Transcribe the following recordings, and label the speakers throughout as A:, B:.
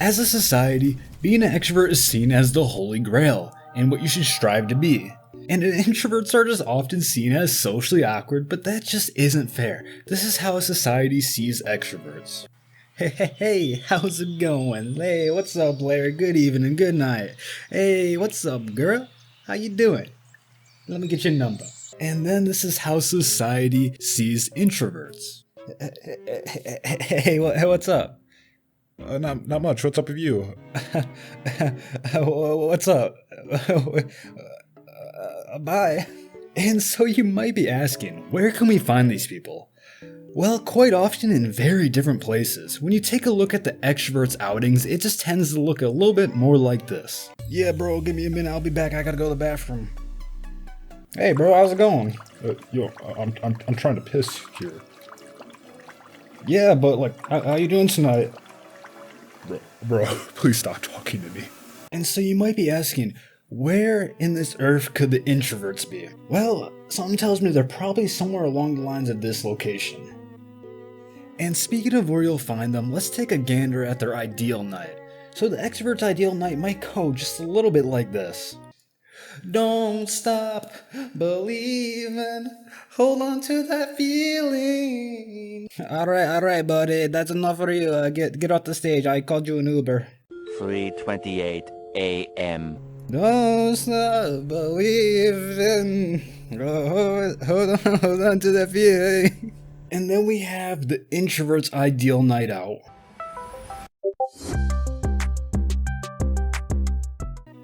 A: As a society, being an extrovert is seen as the holy grail and what you should strive to be. And introverts are just often seen as socially awkward, but that just isn't fair. This is how a society sees extroverts. Hey, how's it going? Hey, what's up, Larry? Good evening, good night. Hey, what's up, girl? How you doing? Let me get your number. And then this is how society sees introverts. Hey, what's up?
B: Not much. What's up with you?
A: What's up? Bye. And so you might be asking, where can we find these people? Well, quite often in very different places. When you take a look at the extroverts' outings, it just tends to look a little bit more like this. Yeah, bro, give me a minute. I'll be back. I gotta go to the bathroom. Hey, bro, how's it going?
B: I'm trying to piss here.
A: Yeah, but how you doing tonight?
B: Bro, please stop talking to me.
A: And so you might be asking, where in this earth could the introverts be? Well, something tells me they're probably somewhere along the lines of this location. And speaking of where you'll find them, let's take a gander at their ideal night. So the extrovert's ideal night might go just a little bit like this. Don't stop believing, hold on to that feeling. Alright, buddy, that's enough for you. Get off the stage, I called you an Uber.
C: 3:28 a.m.
A: Don't stop believing, hold on to that feeling. And then we have the introvert's ideal night out.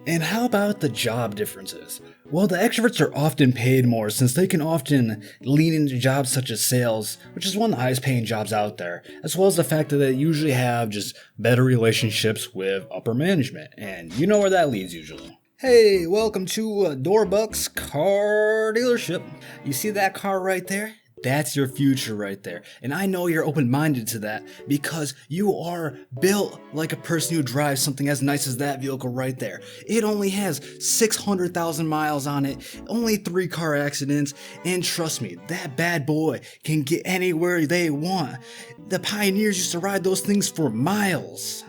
A: And how about the job differences? Well, the extroverts are often paid more since they can often lean into jobs such as sales, which is one of the highest paying jobs out there, as well as the fact that they usually have just better relationships with upper management, and you know where that leads usually. Hey, welcome to Dorbol car dealership. You see that car right there? That's your future right there. And I know you're open-minded to that because you are built like a person who drives something as nice as that vehicle right there. It only has 600,000 miles on it, only 3 car accidents, and trust me, that bad boy can get anywhere they want. The pioneers used to ride those things for miles.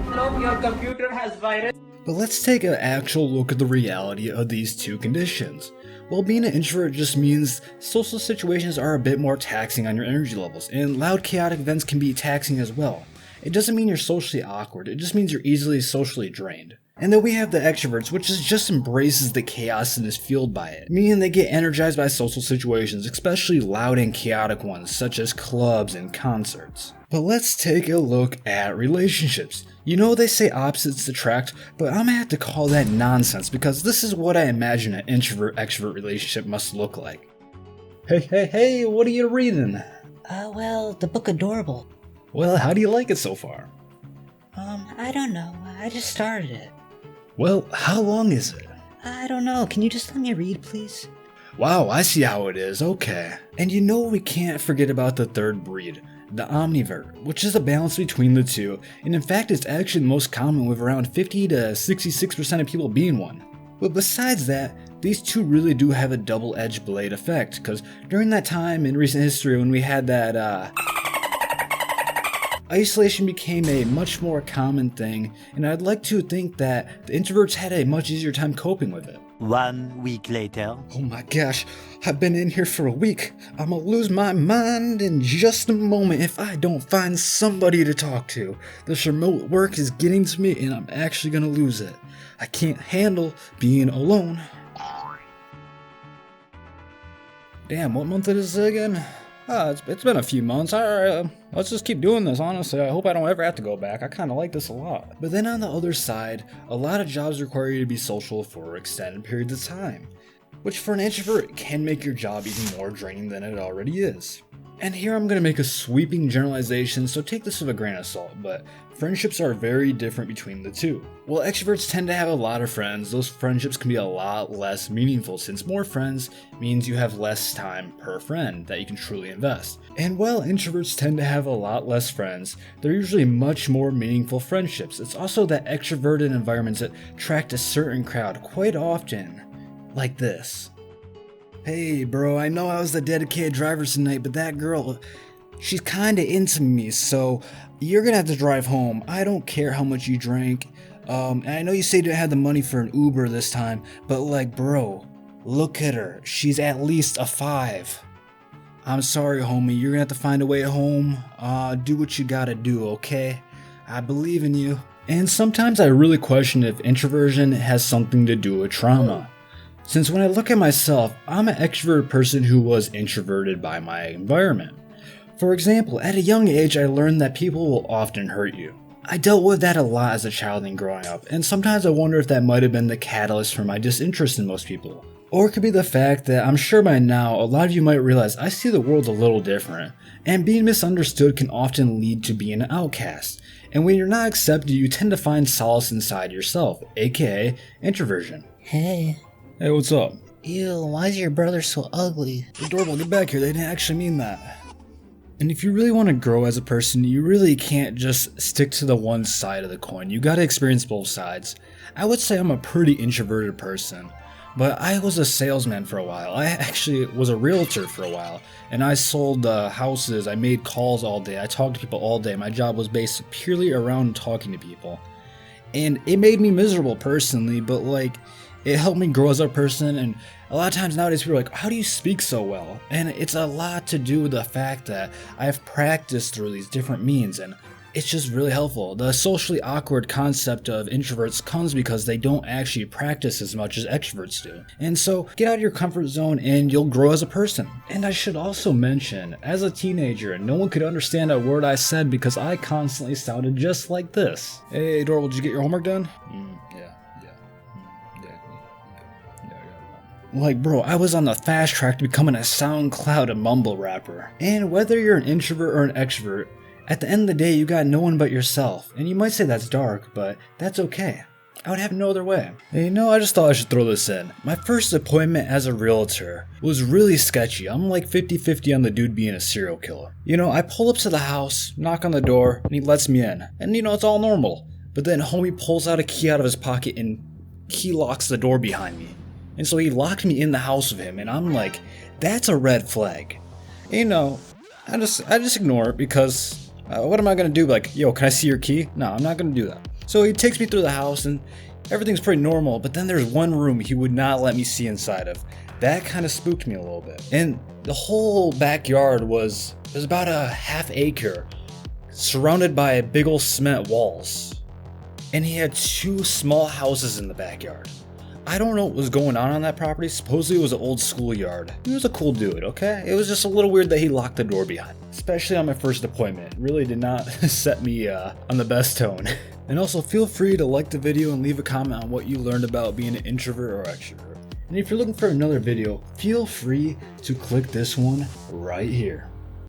D: Hello, your computer has virus.
A: But let's take an actual look at the reality of these two conditions. Well, being an introvert just means social situations are a bit more taxing on your energy levels, and loud chaotic events can be taxing as well. It doesn't mean you're socially awkward, it just means you're easily socially drained. And then we have the extroverts, which just embraces the chaos and is fueled by it, meaning they get energized by social situations, especially loud and chaotic ones, such as clubs and concerts. But let's take a look at relationships. You know they say opposites attract, but I'm gonna have to call that nonsense because this is what I imagine an introvert-extrovert relationship must look like. Hey, what are you reading?
E: Well, the book of Dorbol.
A: Well, how do you like it so far?
E: I don't know. I just started it.
A: Well, how long is it?
E: I don't know. Can you just let me read, please?
A: Wow, I see how it is, okay. And you know we can't forget about the third breed, the Ambivert, which is a balance between the two, and in fact it's actually the most common with around 50 to 66% of people being one. But besides that, these two really do have a double-edged blade effect, because during that time in recent history when we had that, isolation became a much more common thing, and I'd like to think that the introverts had a much easier time coping with it.
C: 1 week later.
A: Oh my gosh, I've been in here for a week. I'ma lose my mind in just a moment if I don't find somebody to talk to. This remote work is getting to me and I'm actually gonna lose it. I can't handle being alone. Damn, what month is it again? It's been a few months. Alright, let's just keep doing this, honestly. I hope I don't ever have to go back. I kinda like this a lot. But then on the other side, a lot of jobs require you to be social for extended periods of time, which for an introvert can make your job even more draining than it already is. And here I'm gonna make a sweeping generalization, so take this with a grain of salt, but friendships are very different between the two. While extroverts tend to have a lot of friends, those friendships can be a lot less meaningful since more friends means you have less time per friend that you can truly invest. And while introverts tend to have a lot less friends, they're usually much more meaningful friendships. It's also that extroverted environments that attract a certain crowd quite often, like this. Hey, bro, I know I was the dedicated driver tonight, but that girl, she's kinda into me, so you're gonna have to drive home. I don't care how much you drank. And I know you said you didn't have the money for an Uber this time, but like, bro, look at her. She's at least a 5. I'm sorry, homie. You're gonna have to find a way home. Do what you gotta do, okay? I believe in you. And sometimes I really question if introversion has something to do with trauma. Since when I look at myself, I'm an extrovert person who was introverted by my environment. For example, at a young age, I learned that people will often hurt you. I dealt with that a lot as a child and growing up, and sometimes I wonder if that might have been the catalyst for my disinterest in most people. Or it could be the fact that I'm sure by now a lot of you might realize I see the world a little different, and being misunderstood can often lead to being an outcast. And when you're not accepted, you tend to find solace inside yourself, aka introversion.
E: Hey,
A: Hey, what's up?
E: ew, why is your brother so ugly?
A: Hey, Dorbol, get back here. They didn't actually mean that. And if you really want to grow as a person, you really can't just stick to the one side of the coin. You gotta experience both sides. I would say I'm a pretty introverted person, but I was a salesman for a while. I actually was a realtor for a while, and I sold houses, I made calls all day, I talked to people all day. My job was based purely around talking to people. And it made me miserable personally, but like, it helped me grow as a person. And a lot of times nowadays people are like, how do you speak so well? And it's a lot to do with the fact that I've practiced through these different means, and it's just really helpful. The socially awkward concept of introverts comes because they don't actually practice as much as extroverts do. And so get out of your comfort zone and you'll grow as a person. And I should also mention, as a teenager, no one could understand a word I said because I constantly sounded just like this. Hey, Dorbol, did you get your homework done? Like, bro, I was on the fast track to becoming a SoundCloud and mumble rapper. And whether you're an introvert or an extrovert, at the end of the day, you got no one but yourself. And you might say that's dark, but that's okay. I would have no other way. And you know, I just thought I should throw this in. My first appointment as a realtor was really sketchy. I'm like 50-50 on the dude being a serial killer. You know, I pull up to the house, knock on the door, and he lets me in. And you know, it's all normal. But then homie pulls out a key out of his pocket and key locks the door behind me. And so he locked me in the house with him, and I'm like, that's a red flag. And, you know, I just ignore it because what am I gonna do? Like, yo, can I see your key? No, I'm not gonna do that. So he takes me through the house, and everything's pretty normal, but then there's one room he would not let me see inside of. That kind of spooked me a little bit. And the whole backyard was about a half acre, surrounded by big old cement walls. And he had 2 small houses in the backyard. I don't know what was going on that property. Supposedly it was an old schoolyard. He was a cool dude, okay? It was just a little weird that he locked the door behind me. Especially on my first appointment. It really did not set me on the best tone. And also feel free to like the video and leave a comment on what you learned about being an introvert or extrovert. And if you're looking for another video, feel free to click this one right here.